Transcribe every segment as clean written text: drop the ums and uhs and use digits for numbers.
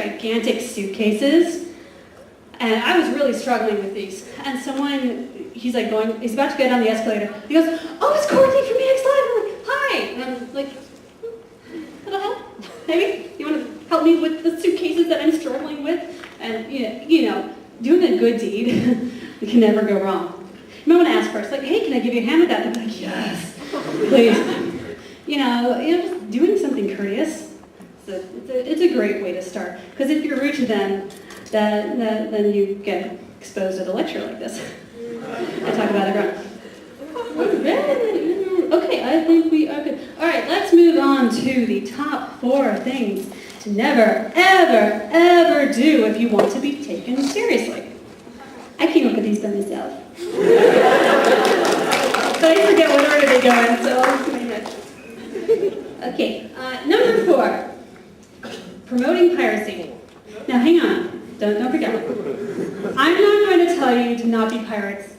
gigantic suitcases, and I was really struggling with these. And he's about to get on the escalator. He goes, "Oh, it's Courtney from EX Live." I'm like, "Hi." And I'm like, "Can I help? Maybe you want to help me with the suitcases that I'm struggling with?" And doing a good deed, you can never go wrong. You might want to ask first, like, "Hey, can I give you a hand with that?" They're like, "Yes, please." Just doing something courteous. So it's a great way to start. Because if you're rude to them, then you get exposed at a lecture like this. I talk about everyone. Okay, I think we are good. All right, let's move on to the top 4 things to never, ever, ever do if you want to be taken seriously. I came up with these by myself. But I forget what order they go in, so okay, number 4, promoting piracy. Now hang on, don't forget. I'm not going to tell you to not be pirates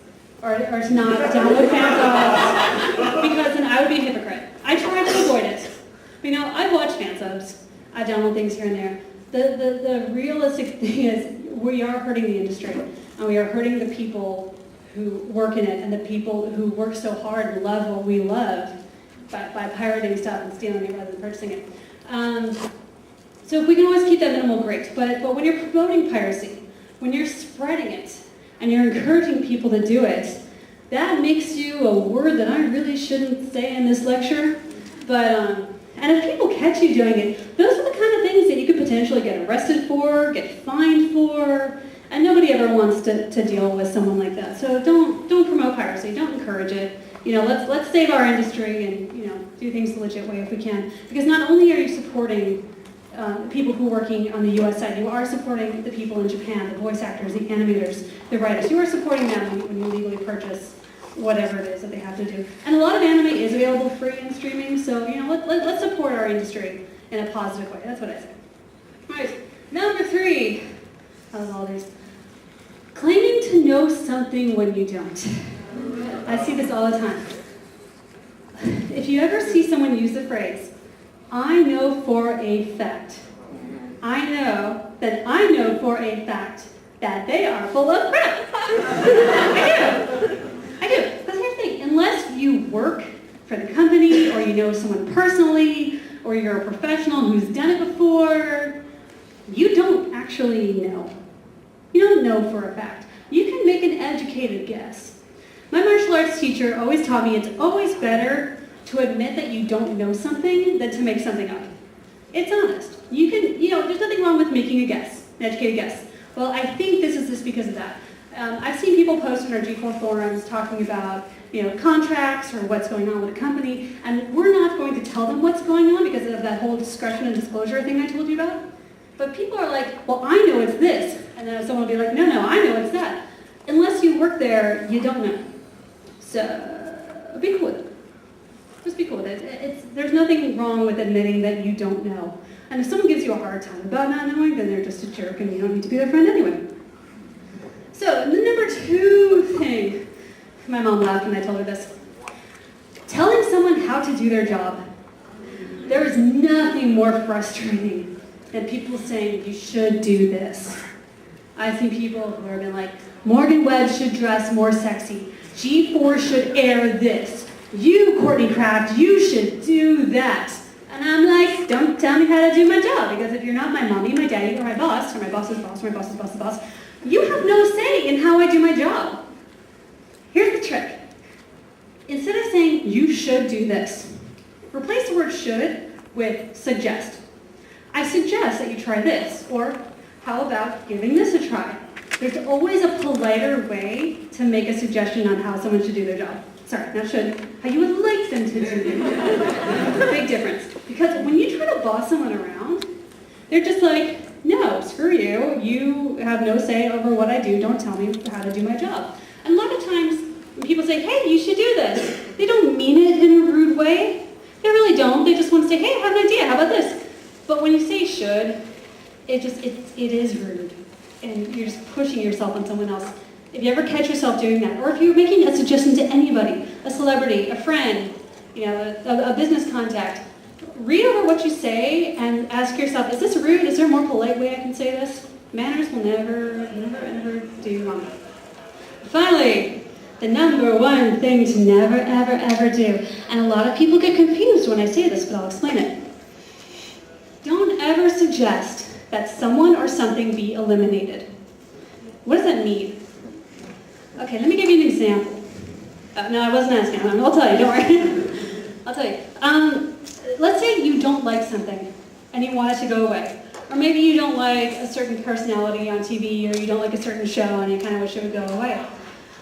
or to not download fan subs, because then I would be a hypocrite. I try to avoid it. I watch fan subs. I download things here and there. The realistic thing is we are hurting the industry, and we are hurting the people who work in it and the people who work so hard and love what we love by pirating stuff and stealing it rather than purchasing it. So if we can always keep that minimal, great. But when you're promoting piracy, when you're spreading it, and you're encouraging people to do it, that makes you a word that I really shouldn't say in this lecture. But and if people catch you doing it, those are the kind of things that you could potentially get arrested for, get fined for, and nobody ever wants to deal with someone like that. So don't promote piracy, don't encourage it. Let's save our industry and do things the legit way if we can. Because not only are you supporting people who are working on the US side, you are supporting the people in Japan, the voice actors, the animators, the writers. You are supporting them when you legally purchase whatever it is that they have to do. And a lot of anime is available free in streaming, so let's support our industry in a positive way. That's what I say. All right, number 3. How's all these? Claiming to know something when you don't. I see this all the time. If you ever see someone use the phrase, "I know for a fact," I know for a fact that they are full of crap. I do. Because here's the thing, unless you work for the company, or you know someone personally, or you're a professional who's done it before, you don't actually know. You don't know for a fact. You can make an educated guess. My martial arts teacher always taught me it's always better to admit that you don't know something than to make something up. It's honest. You can, there's nothing wrong with making a guess, an educated guess. Well, I think this is just because of that. I've seen people post on our G4 forums talking about, contracts or what's going on with the company, and we're not going to tell them what's going on because of that whole discretion and disclosure thing I told you about. But people are like, "Well, I know it's this," and then someone will be like, "No, I know it's that." Unless you work there, you don't know. So be cool with it. Just be cool with it. There's nothing wrong with admitting that you don't know. And if someone gives you a hard time about not knowing, then they're just a jerk and you don't need to be their friend anyway. So the number 2 thing, my mom laughed when I told her this. Telling someone how to do their job. There is nothing more frustrating than people saying, "You should do this." I've seen people who have been like, "Morgan Webb should dress more sexy. G4 should air this. You, Courtney Kraft, you should do that." And I'm like, don't tell me how to do my job, because if you're not my mommy, my daddy, or my boss, or my boss's boss, or my boss's boss's boss, you have no say in how I do my job. Here's the trick. Instead of saying, "You should do this," replace the word "should" with "suggest." I suggest that you try this, or how about giving this a try? There's always a politer way to make a suggestion on how someone should do their job. Sorry, not should. How you would like them to do their job. Big difference. Because when you try to boss someone around, they're just like, "No, screw you. You have no say over what I do. Don't tell me how to do my job." And a lot of times when people say, "Hey, you should do this," they don't mean it in a rude way. They really don't. They just want to say, "Hey, I have an idea. How about this?" But when you say "should," it is rude. And you're just pushing yourself on someone else. If you ever catch yourself doing that, or if you're making a suggestion to anybody, a celebrity, a friend, a business contact, read over what you say and ask yourself, is this rude? Is there a more polite way I can say this? Manners will never, ever do you wrong. Finally, the number one thing to never, ever do, and a lot of people get confused when I say this, but I'll explain it. Don't ever suggest that someone or something be eliminated. What does that mean? Okay, let me give you an example. No, I wasn't asking. I'll tell you, don't worry. I'll tell you. Let's say you don't like something and you want it to go away. Or maybe you don't like a certain personality on TV, or you don't like a certain show and you kind of wish it would go away.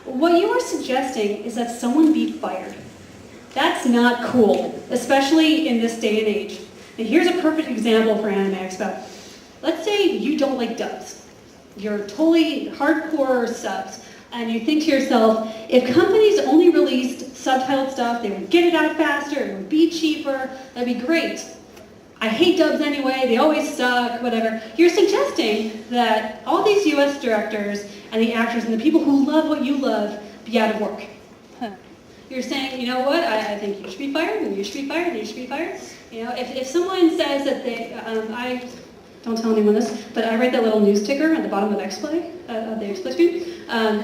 What you are suggesting is that someone be fired. That's not cool, especially in this day and age. And here's a perfect example for Anime Expo. Let's say you don't like dubs. You're totally hardcore subs. And you think to yourself, if companies only released subtitled stuff, they would get it out faster, it would be cheaper, that'd be great. I hate dubs anyway, they always suck, whatever. You're suggesting that all these US directors and the actors and the people who love what you love be out of work. You're saying, you know what, I think you should be fired, and you should be fired, and you should be fired. You know, if someone says that they, don't tell anyone this, but I read that little news ticker at the bottom of the X-Play screen.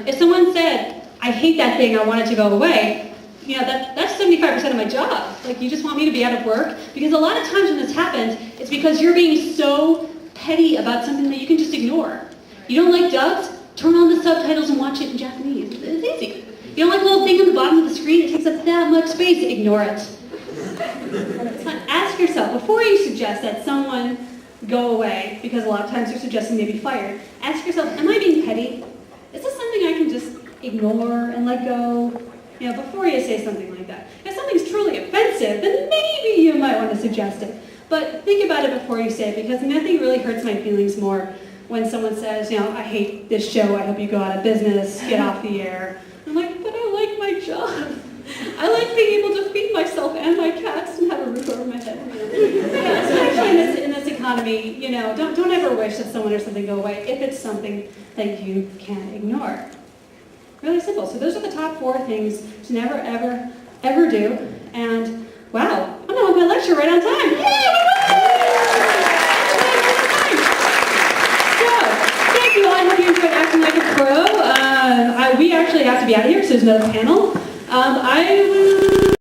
If someone said, I hate that thing, I want it to go away, you know, that's 75% of my job. Like, you just want me to be out of work? Because a lot of times when this happens, it's because you're being so petty about something that you can just ignore. You don't like dubs? Turn on the subtitles and watch it in Japanese. It's easy. You don't like the little thing on the bottom of the screen? It takes up that much space. Ignore it. Ask yourself, before you suggest that someone go away, because a lot of times you're suggesting they be fired, ask yourself, am I being petty? Is this something I can just ignore and let go? You know, before you say something like that. If something's truly offensive, then maybe you might want to suggest it. But think about it before you say it, because nothing really hurts my feelings more when someone says, you know, I hate this show, I hope you go out of business, get off the air. I'm like, but I like my job. I like being able to feed myself and my cats and have a roof over my head. Yeah, especially in this economy, you know, don't ever wish that someone or something go away if it's something that you can't ignore. Really simple. So those are the top 4 things to never, ever do. And wow, I'm done with my lecture right on time. So, thank you all. I hope you enjoyed acting like a pro. We actually have to be out of here, so there's another panel. I will